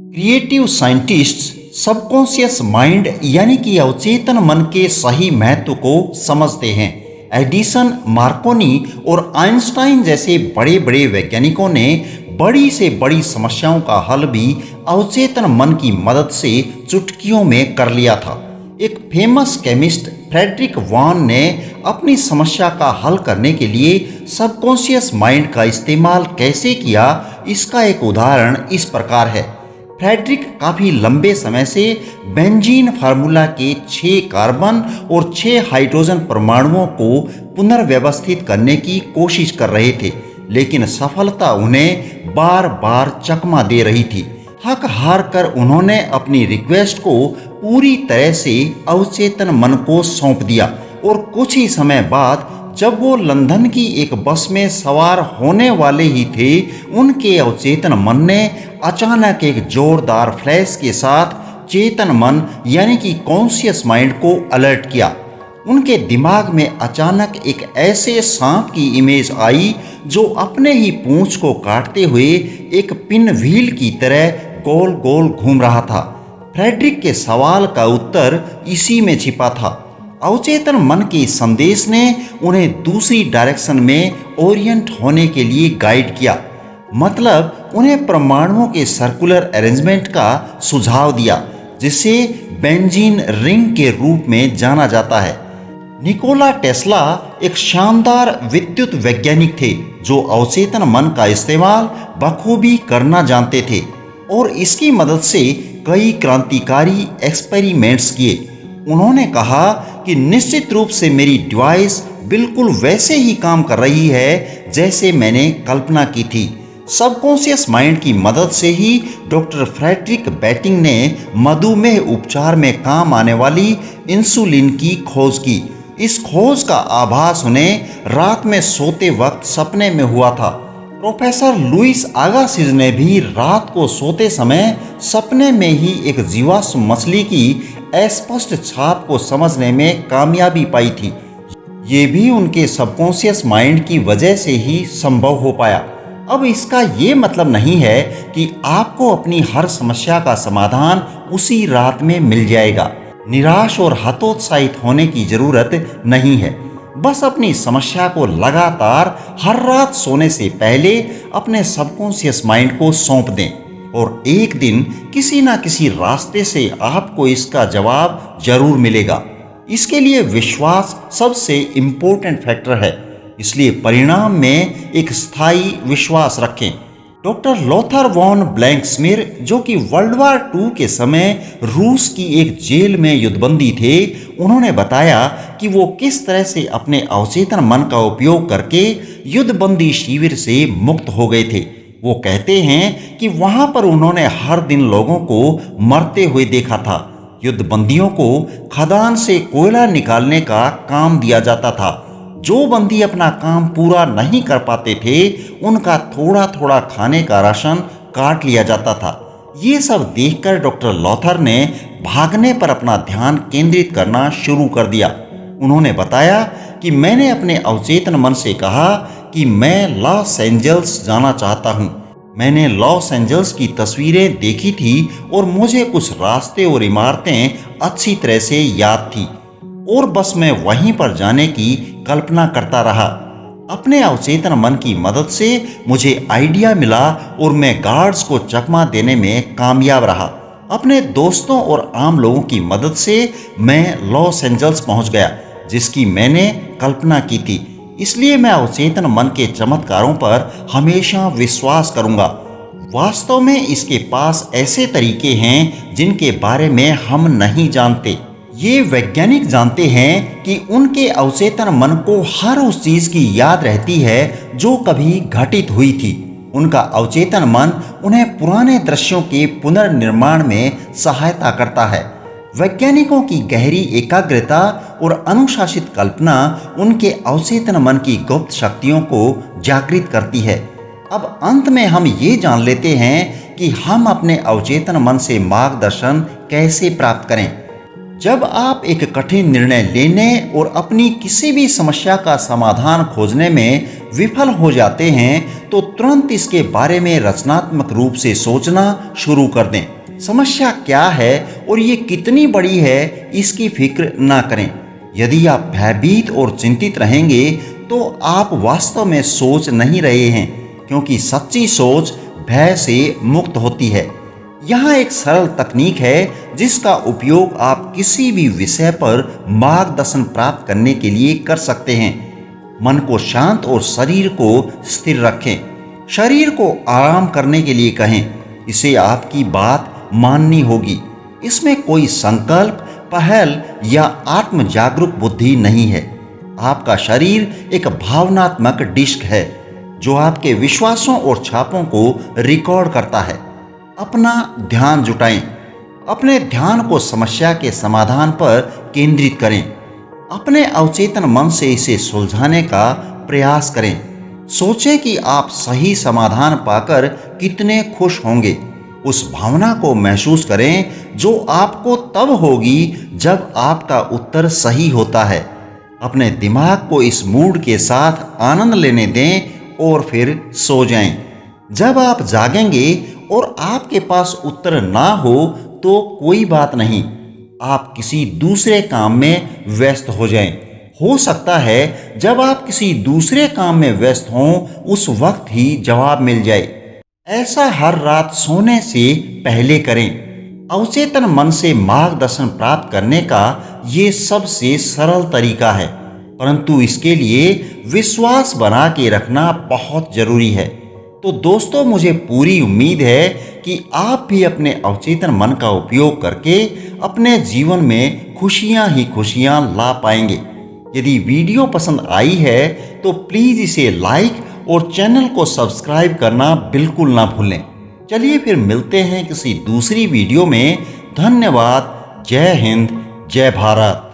Creative scientists subconscious mind यानी कि अवचेतन मन के सही महत्व को समझते हैं। एडिसन, मार्कोनी और आइंस्टाइन जैसे बड़े बड़े वैज्ञानिकों ने बड़ी से बड़ी समस्याओं का हल भी अवचेतन मन की मदद से चुटकियों में कर लिया था। एक फेमस केमिस्ट फ्रेडरिक वॉन ने अपनी समस्या का हल करने के लिए सबकॉन्शियस माइंड का इस्तेमाल कैसे किया, इसका एक उदाहरण इस प्रकार है। फ्रेडरिक काफ़ी लंबे समय से बेंजीन फार्मूला के 6 कार्बन और 6 हाइड्रोजन परमाणुओं को पुनर्व्यवस्थित करने की कोशिश कर रहे थे, लेकिन सफलता उन्हें बार बार चकमा दे रही थी। थक हार कर उन्होंने अपनी रिक्वेस्ट को पूरी तरह से अवचेतन मन को सौंप दिया और कुछ ही समय बाद जब वो लंदन की एक बस में सवार होने वाले ही थे, उनके अवचेतन मन ने अचानक एक जोरदार फ्लैश के साथ चेतन मन यानी कि कॉन्शियस माइंड को अलर्ट किया। उनके दिमाग में अचानक एक ऐसे सांप की इमेज आई जो अपने ही पूंछ को काटते हुए एक पिन व्हील की तरह गोल गोल घूम रहा था। फ्रेडरिक के सवाल का उत्तर इसी में छिपा था। अवचेतन मन के संदेश ने उन्हें दूसरी डायरेक्शन में ओरिएंट होने के लिए गाइड किया, मतलब उन्हें परमाणुओं के सर्कुलर अरेंजमेंट का सुझाव दिया, जिसे बेंजीन रिंग के रूप में जाना जाता है। निकोला टेस्ला एक शानदार विद्युत वैज्ञानिक थे जो अवचेतन मन का इस्तेमाल बखूबी करना जानते थे और इसकी मदद से कई क्रांतिकारी एक्सपेरिमेंट्स किए। उन्होंने कहा कि निश्चित रूप से मेरी डिवाइस बिल्कुल वैसे ही काम कर रही है जैसे मैंने कल्पना की थी। सबकॉन्शियस माइंड की मदद से ही डॉक्टर फ्रेडरिक बैटिंग ने मधुमेह उपचार में काम आने वाली इंसुलिन की खोज की। इस खोज का आभास उन्हें रात में सोते वक्त सपने में हुआ था। प्रोफेसर लुइस अगासिज ने भी रात को सोते समय सपने में ही एक जीवाश्म मछली की अस्पष्ट छाप को समझने में कामयाबी पाई थी। ये भी उनके सबकॉन्शियस माइंड की वजह से ही संभव हो पाया। अब इसका ये मतलब नहीं है कि आपको अपनी हर समस्या का समाधान उसी रात में मिल जाएगा। निराश और हतोत्साहित होने की जरूरत नहीं है। बस अपनी समस्या को लगातार हर रात सोने से पहले अपने सबकॉन्शियस माइंड को सौंप दें और एक दिन किसी ना किसी रास्ते से आपको इसका जवाब जरूर मिलेगा। इसके लिए विश्वास सबसे इम्पोर्टेंट फैक्टर है, इसलिए परिणाम में एक स्थायी विश्वास रखें। डॉक्टर लोथर वॉन ब्लैंक्समीर, जो कि वर्ल्ड वार II के समय रूस की एक जेल में युद्धबंदी थे, उन्होंने बताया कि वो किस तरह से अपने अवचेतन मन का उपयोग करके युद्धबंदी शिविर से मुक्त हो गए थे। वो कहते हैं कि वहां पर उन्होंने हर दिन लोगों को मरते हुए देखा था। युद्धबंदियों को खदान से कोयला निकालने का काम दिया जाता था। जो बंदी अपना काम पूरा नहीं कर पाते थे, उनका थोड़ा थोड़ा खाने का राशन काट लिया जाता था। ये सब देखकर डॉक्टर लोथर ने भागने पर अपना ध्यान केंद्रित करना शुरू कर दिया। उन्होंने बताया कि मैंने अपने अवचेतन मन से कहा कि मैं लॉस एंजल्स जाना चाहता हूँ। मैंने लॉस एंजल्स की तस्वीरें देखी थी और मुझे कुछ रास्ते और इमारतें अच्छी तरह से याद थी और बस मैं वहीं पर जाने की कल्पना करता रहा। अपने अवचेतन मन की मदद से मुझे आइडिया मिला और मैं गार्ड्स को चकमा देने में कामयाब रहा। अपने दोस्तों और आम लोगों की मदद से मैं लॉस एंजल्स पहुंच गया, जिसकी मैंने कल्पना की थी। इसलिए मैं अवचेतन मन के चमत्कारों पर हमेशा विश्वास करूंगा। वास्तव में इसके पास ऐसे तरीके हैं जिनके बारे में हम नहीं जानते। ये वैज्ञानिक जानते हैं कि उनके अवचेतन मन को हर उस चीज की याद रहती है जो कभी घटित हुई थी। उनका अवचेतन मन उन्हें पुराने दृश्यों के पुनर्निर्माण में सहायता करता है। वैज्ञानिकों की गहरी एकाग्रता और अनुशासित कल्पना उनके अवचेतन मन की गुप्त शक्तियों को जागृत करती है। अब अंत में हम ये जान लेते हैं कि हम अपने अवचेतन मन से मार्गदर्शन कैसे प्राप्त करें। जब आप एक कठिन निर्णय लेने और अपनी किसी भी समस्या का समाधान खोजने में विफल हो जाते हैं तो तुरंत इसके बारे में रचनात्मक रूप से सोचना शुरू कर दें। समस्या क्या है और ये कितनी बड़ी है इसकी फिक्र ना करें। यदि आप भयभीत और चिंतित रहेंगे तो आप वास्तव में सोच नहीं रहे हैं, क्योंकि सच्ची सोच भय से मुक्त होती है। यहाँ एक सरल तकनीक है जिसका उपयोग आप किसी भी विषय पर मार्गदर्शन प्राप्त करने के लिए कर सकते हैं। मन को शांत और शरीर को स्थिर रखें। शरीर को आराम करने के लिए कहें। इसे आपकी बात माननी होगी। इसमें कोई संकल्प, पहल या आत्म जागरूक बुद्धि नहीं है। आपका शरीर एक भावनात्मक डिस्क है जो आपके विश्वासों और छापों को रिकॉर्ड करता है। अपना ध्यान जुटाएं। अपने ध्यान को समस्या के समाधान पर केंद्रित करें। अपने अवचेतन मन से इसे सुलझाने का प्रयास करें। सोचें कि आप सही समाधान पाकर कितने खुश होंगे। उस भावना को महसूस करें जो आपको तब होगी जब आपका उत्तर सही होता है। अपने दिमाग को इस मूड के साथ आनंद लेने दें और फिर सो जाएं। जब आप जागेंगे और आपके पास उत्तर ना हो तो कोई बात नहीं, आप किसी दूसरे काम में व्यस्त हो जाएं। हो सकता है जब आप किसी दूसरे काम में व्यस्त हों उस वक्त ही जवाब मिल जाए। ऐसा हर रात सोने से पहले करें। अवचेतन मन से मार्गदर्शन प्राप्त करने का ये सबसे सरल तरीका है, परंतु इसके लिए विश्वास बना के रखना बहुत जरूरी है। तो दोस्तों, मुझे पूरी उम्मीद है कि आप भी अपने अवचेतन मन का उपयोग करके अपने जीवन में खुशियां ही खुशियां ला पाएंगे। यदि वीडियो पसंद आई है तो प्लीज़ इसे लाइक और चैनल को सब्सक्राइब करना बिल्कुल ना भूलें। चलिए फिर मिलते हैं किसी दूसरी वीडियो में। धन्यवाद। जय हिंद, जय भारत।